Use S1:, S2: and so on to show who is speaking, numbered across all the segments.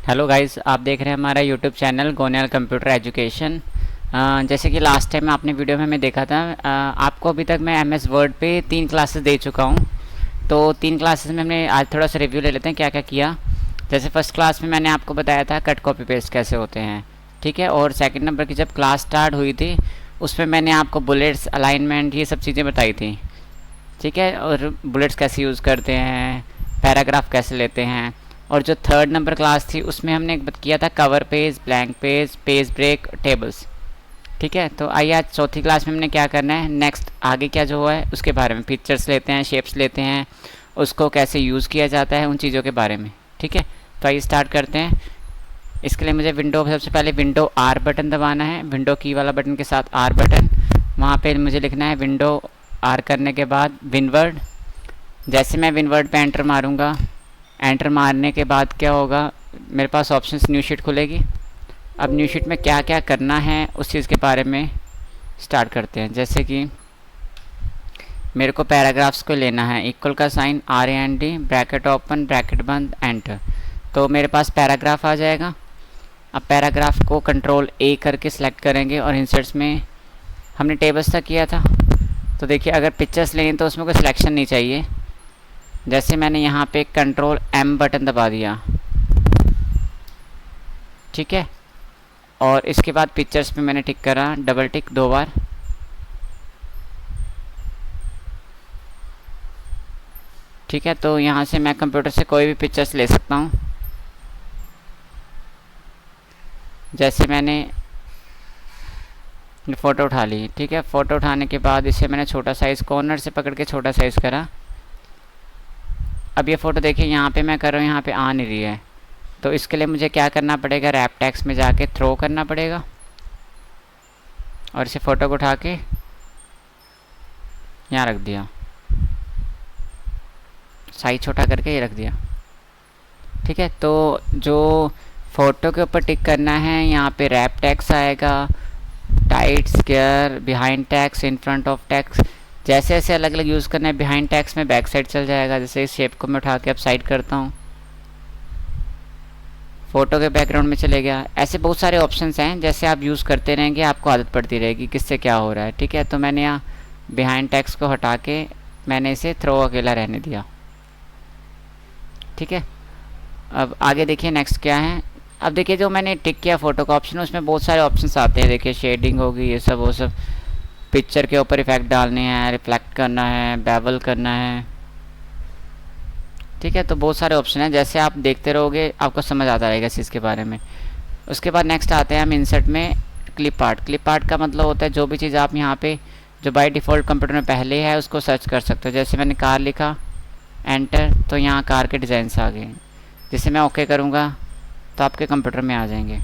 S1: Hello guys, आप देख रहे हैं हमारा यूट्यूब चैनल गोनियाल कंप्यूटर एजुकेशन। जैसे कि लास्ट टाइम आपने वीडियो में हमें देखा था, आपको अभी तक मैं एमएस वर्ड पे 3 क्लासेस दे चुका हूँ। तो 3 क्लासेस में हमने आज थोड़ा सा रिव्यू ले लेते हैं क्या क्या किया। जैसे फर्स्ट क्लास में मैंने आपको बताया था कट कॉपी पेस्ट कैसे होते हैं, ठीक है। और सेकंड नंबर की जब क्लास स्टार्ट हुई थी उसमें मैंने आपको बुलेट्स, अलाइनमेंट, ये सब चीज़ें बताई थी, ठीक है। और बुलेट्स कैसे यूज़ करते हैं, पैराग्राफ कैसे लेते हैं। और जो थर्ड नंबर क्लास थी उसमें हमने किया था cover page, blank page, page break, tables, ठीक है। तो आइए आज चौथी क्लास में हमने क्या करना है, नेक्स्ट आगे क्या जो है उसके बारे में, पिक्चर्स लेते हैं, शेप्स लेते हैं, उसको कैसे यूज़ किया जाता है, उन चीज़ों के बारे में, ठीक है। तो आइए स्टार्ट करते हैं। इसके लिए मुझे सबसे पहले विंडो आर बटन दबाना है, विंडो की वाला बटन के साथ आर बटन। वहाँ पे मुझे लिखना है विंडो आर करने के बाद विनवर्ड। जैसे मैं विनवर्ड पे एंटर मारूंगा, एंटर मारने के बाद क्या होगा, मेरे पास ऑप्शंस न्यू शीट खुलेगी। अब न्यू शीट में क्या क्या करना है उस चीज़ के बारे में स्टार्ट करते हैं। जैसे कि मेरे को पैराग्राफ्स को लेना है, इक्वल का sign, RAND, bracket open, bracket बंद, एंटर। तो मेरे पास पैराग्राफ आ जाएगा। अब पैराग्राफ को कंट्रोल A करके सिलेक्ट करेंगे और इंसर्ट्स में हमने टेबल्स तक किया था। तो देखिए अगर पिक्चर्स लेनी तो उसमें कोई सिलेक्शन नहीं चाहिए। जैसे मैंने यहाँ पे कंट्रोल M बटन दबा दिया, ठीक है। और इसके बाद पिक्चर्स पे मैंने टिक करा, डबल टिक 2 बार, ठीक है। तो यहाँ से मैं कंप्यूटर से कोई भी पिक्चर्स ले सकता हूँ। जैसे मैंने फ़ोटो उठा ली, ठीक है। फ़ोटो उठाने के बाद इसे मैंने छोटा साइज़, कॉर्नर से पकड़ के छोटा साइज़ करा। अब ये फ़ोटो देखिए यहाँ पे मैं कर रहा हूँ, यहाँ पे आ नहीं रही है। तो इसके लिए मुझे क्या करना पड़ेगा, रैप टेक्स्ट में जाके थ्रो करना पड़ेगा और इसे फ़ोटो को उठा के यहाँ रख दिया, साइज छोटा करके ये रख दिया, ठीक है। तो जो फ़ोटो के ऊपर टिक करना है, यहाँ पे रैप टेक्स्ट आएगा, tight, square, behind text, in front of text. जैसे जैसे अलग अलग यूज़ करना है, बिहाइंड टेक्स्ट में बैक साइड चल जाएगा। जैसे इस शेप को मैं उठा के अब साइड करता हूँ, फ़ोटो के बैकग्राउंड में चले गया। ऐसे बहुत सारे ऑप्शंस हैं, जैसे आप यूज़ करते रहेंगे आपको आदत पड़ती रहेगी किससे क्या हो रहा है, ठीक है। तो मैंने यहाँ बिहाइंड टेक्स्ट को हटा के मैंने इसे थ्रो अकेला रहने दिया, ठीक है। अब आगे देखिए नेक्स्ट क्या है। अब देखिए जो मैंने टिक किया फ़ोटो का ऑप्शन, उसमें बहुत सारे ऑप्शंस आते हैं। देखिए शेडिंग होगी, ये सब वो सब, पिक्चर के ऊपर इफेक्ट डालने हैं, रिफ्लेक्ट करना है, बेवल करना है, ठीक है। तो बहुत सारे ऑप्शन हैं, जैसे आप देखते रहोगे आपको समझ आता रहेगा इस चीज़ के बारे में। उसके बाद नेक्स्ट आते हैं हम इंसर्ट में क्लिप आर्ट। क्लिप आर्ट का मतलब होता है जो भी चीज़ आप यहाँ पे जो बाय डिफ़ॉल्ट कंप्यूटर में पहले है उसको सर्च कर सकते हो। जैसे मैंने कार लिखा, एंटर, तो यहाँ कार के डिज़ाइंस आ गए। जैसे मैं ओके करूँगा तो आपके कंप्यूटर में आ जाएंगे,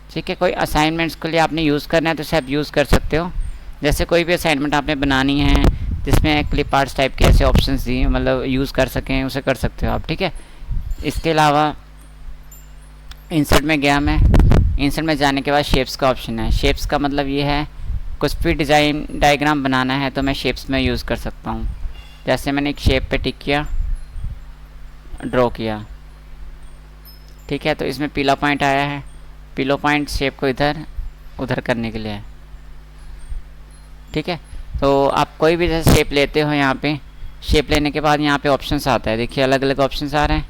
S1: ठीक है। कोई असाइनमेंट्स के लिए आपने यूज़ करना है तो इसे आप यूज़ कर सकते हो। जैसे कोई भी असाइनमेंट आपने बनानी है जिसमें क्लिप आर्ट्स टाइप के ऐसे ऑप्शंस दिए, मतलब यूज़ कर सकें, उसे कर सकते हो आप, ठीक है। इसके अलावा इंसर्ट में गया मैं, इंसर्ट में जाने के बाद शेप्स का ऑप्शन है। शेप्स का मतलब ये है कुछ भी डिज़ाइन डायग्राम बनाना है तो मैं शेप्स में यूज़ कर सकता हूँ। जैसे मैंने एक शेप पे टिक किया, ड्रॉ किया, ठीक है। तो इसमें पीला पॉइंट आया है, पीलो पॉइंट शेप को इधर उधर करने के लिए है, ठीक है। तो आप कोई भी जैसे शेप लेते हो, यहाँ पे शेप लेने के बाद यहाँ पे ऑप्शंस आता है, देखिए अलग अलग ऑप्शंस आ रहे हैं।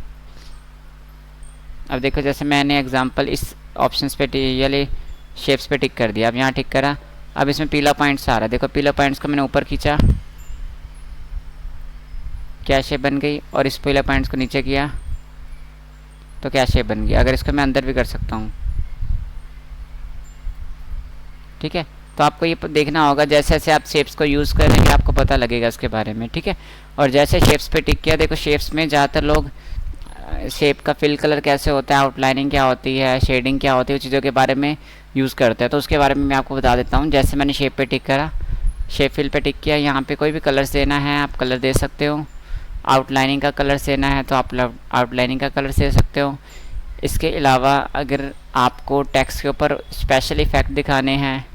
S1: अब देखो जैसे मैंने एग्जांपल इस ऑप्शंस पे ये शेप्स पे टिक कर दिया, अब यहाँ टिक करा, अब इसमें पीला पॉइंट्स आ रहा है। देखो पीला पॉइंट्स को मैंने ऊपर खींचा, क्या शेप बन गई, और इस पीला पॉइंट्स को नीचे किया तो क्या शेप बन गई। अगर इसको मैं अंदर भी कर सकता हूँ, ठीक है। तो आपको ये देखना होगा, जैसे जैसे आप शेप्स को यूज़ करेंगे आपको पता लगेगा इसके बारे में, ठीक है। और जैसे शेप्स पे टिक किया, देखो शेप्स में ज़्यादातर लोग शेप का फिल कलर कैसे होता है, आउटलाइनिंग क्या होती है, शेडिंग क्या होती है, उस चीज़ों के बारे में यूज़ करते हैं। तो उसके बारे में मैं आपको बता देता हूँ। जैसे मैंने शेप पे टिक करा, शेप फिल पे टिक किया, यहाँ पे कोई भी कलर्स देना है आप कलर दे सकते हो। आउटलाइनिंग का कलर देना है तो आप आउटलाइनिंग का कलर दे सकते हो। इसके अलावा अगर आपको टेक्स्ट के ऊपर स्पेशल इफ़ेक्ट दिखाने हैं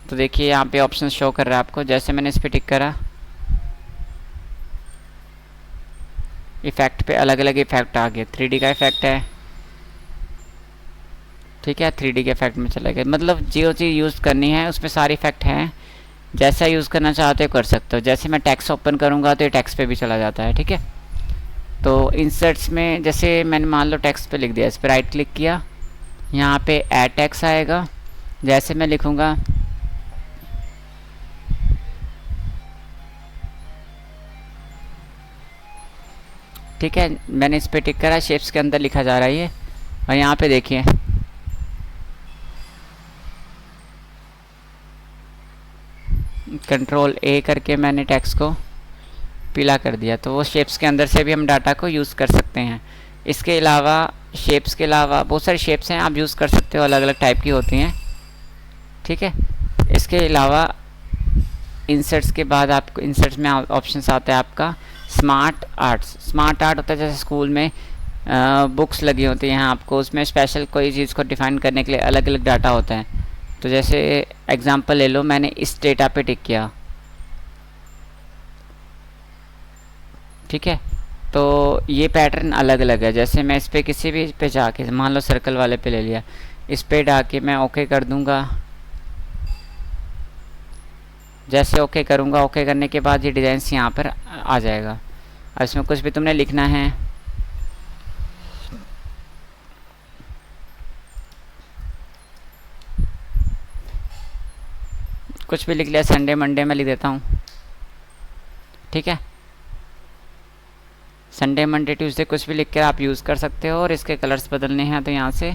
S1: तो देखिए यहाँ पे ऑप्शन शो कर रहा है आपको। जैसे मैंने इस पर टिक करा, इफ़ेक्ट पे अलग अलग इफ़ेक्ट आ गए। 3D का इफ़ेक्ट है, ठीक है, 3D के इफ़ेक्ट में चले गए। मतलब जो चीज़ यूज़ करनी है उसमें सारे इफ़ेक्ट हैं, जैसा यूज़ करना चाहते हो कर सकते हो। जैसे मैं टेक्स्ट ओपन करूँगा तो ये टेक्स्ट पे भी चला जाता है, ठीक है। तो इंसर्ट्स में जैसे मैंने मान लो टेक्स्ट पे लिख दिया, इस पर राइट क्लिक किया, यहाँ पे ऐड टेक्स्ट आएगा। जैसे मैं लिखूँगा ठीक है, मैंने इस पर टिक करा, शेप्स के अंदर लिखा जा रहा है ये। और यहाँ पे देखिए कंट्रोल A करके मैंने टेक्स्ट को पीला कर दिया, तो वो शेप्स के अंदर से भी हम डाटा को यूज़ कर सकते हैं। इसके अलावा शेप्स के अलावा बहुत सारी शेप्स हैं, आप यूज़ कर सकते हो, अलग अलग टाइप की होती हैं, ठीक है। इसके अलावा इंसर्ट्स के बाद आपको इंसर्ट्स में ऑप्शंस आता है आपका स्मार्ट आर्ट्स। स्मार्ट आर्ट होता है जैसे स्कूल में बुक्स लगी होती हैं आपको, उसमें स्पेशल कोई चीज़ को डिफ़ाइन करने के लिए अलग अलग डाटा होता है। तो जैसे एग्ज़ाम्पल ले लो, मैंने इस डेटा पे टिक किया, ठीक है। तो ये पैटर्न अलग अलग है। जैसे मैं इस पर किसी भी पे जाके मान लो सर्कल वाले पे ले लिया, इस पे डाके मैं ओके कर दूंगा। जैसे ओके करूंगा, ओके करने के बाद ये डिज़ाइंस यहाँ पर आ जाएगा। अब इसमें कुछ भी तुमने लिखना है, कुछ भी लिख लिया, संडे मंडे में लिख देता हूँ, ठीक है। संडे मंडे ट्यूसडे कुछ भी लिख कर आप यूज़ कर सकते हो। और इसके कलर्स बदलने हैं तो यहाँ से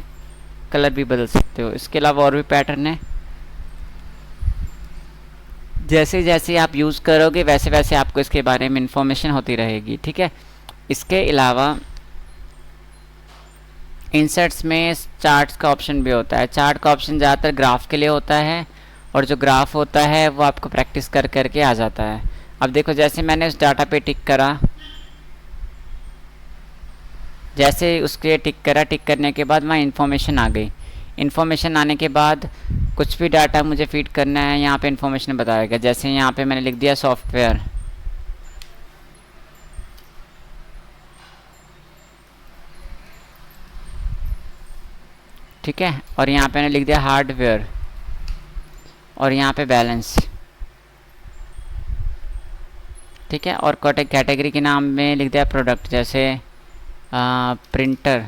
S1: कलर भी बदल सकते हो। इसके अलावा और भी पैटर्न है, जैसे जैसे आप यूज़ करोगे वैसे वैसे आपको इसके बारे में इंफॉर्मेशन होती रहेगी, ठीक है। इसके अलावा इंसर्ट्स में चार्ट्स का ऑप्शन भी होता है। चार्ट का ऑप्शन ज़्यादातर ग्राफ के लिए होता है, और जो ग्राफ होता है वो आपको प्रैक्टिस कर करके आ जाता है। अब देखो, जैसे मैंने उस डाटा पे टिक करा, जैसे उसके टिक करा, टिक करने के बाद वहाँ इन्फॉर्मेशन आ गई। इन्फॉर्मेशन आने के बाद कुछ भी डाटा मुझे फीड करना है, यहाँ पे इन्फॉर्मेशन बताएगा। जैसे यहाँ पे मैंने लिख दिया सॉफ्टवेयर, ठीक है। और यहाँ पे मैंने लिख दिया हार्डवेयर, और यहाँ पे बैलेंस, ठीक है। और कैटेगरी के नाम में लिख दिया प्रोडक्ट, जैसे प्रिंटर,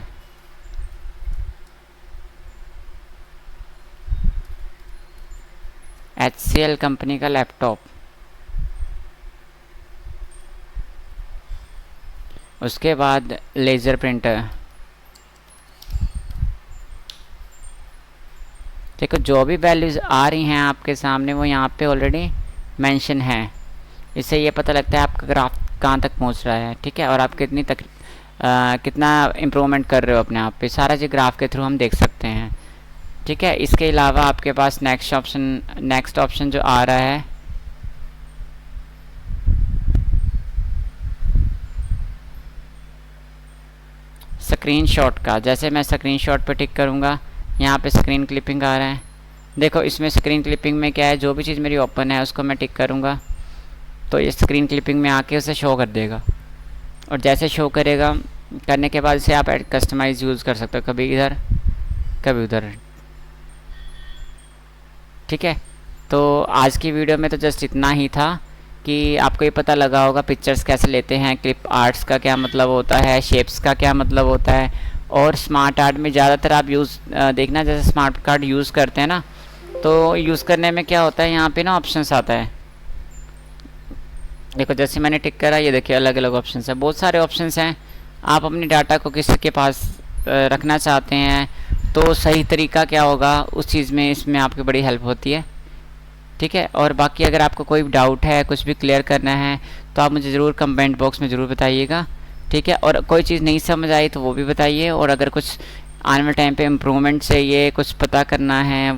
S1: HCL कंपनी का लैपटॉप, उसके बाद लेज़र प्रिंटर। देखो जो भी वैल्यूज़ आ रही हैं आपके सामने वो यहाँ पे ऑलरेडी मेंशन है। इससे ये पता लगता है आपका ग्राफ कहाँ तक पहुँच रहा है, ठीक है। और आप कितना इम्प्रूवमेंट कर रहे हो अपने आप पे, सारा जो ग्राफ के थ्रू हम देख सकते हैं, ठीक है। इसके अलावा आपके पास नेक्स्ट ऑप्शन जो आ रहा है, स्क्रीनशॉट का। जैसे मैं स्क्रीनशॉट पे टिक करूँगा, यहाँ पे स्क्रीन क्लिपिंग आ रहा है। देखो इसमें स्क्रीन क्लिपिंग में क्या है, जो भी चीज़ मेरी ओपन है उसको मैं टिक करूँगा तो ये स्क्रीन क्लिपिंग में आके उसे शो कर देगा। और जैसे शो करेगा, करने के बाद इसे आप कस्टमाइज यूज़ कर सकते हो, कभी इधर कभी उधर, ठीक है। तो आज की वीडियो में तो जस्ट इतना ही था कि आपको ये पता लगा होगा पिक्चर्स कैसे लेते हैं, क्लिप आर्ट्स का क्या मतलब होता है, शेप्स का क्या मतलब होता है। और स्मार्ट आर्ट में ज़्यादातर आप देखना, जैसे स्मार्ट कार्ड यूज़ करते हैं ना, तो यूज़ करने में क्या होता है, यहाँ पे ना ऑप्शंस आता है। देखो जैसे मैंने टिक करा, ये देखिए अलग अलग ऑप्शंस है, बहुत सारे ऑप्शंस हैं। आप अपने डाटा को किसी के पास रखना चाहते हैं तो सही तरीका क्या होगा उस चीज़ में, इसमें आपकी बड़ी हेल्प होती है, ठीक है। और बाकी अगर आपको कोई डाउट है, कुछ भी क्लियर करना है तो आप मुझे ज़रूर कमेंट बॉक्स में ज़रूर बताइएगा, ठीक है। और कोई चीज़ नहीं समझ आई तो वो भी बताइए। और अगर कुछ आने वाले टाइम पे इम्प्रूवमेंट चाहिए, कुछ पता करना है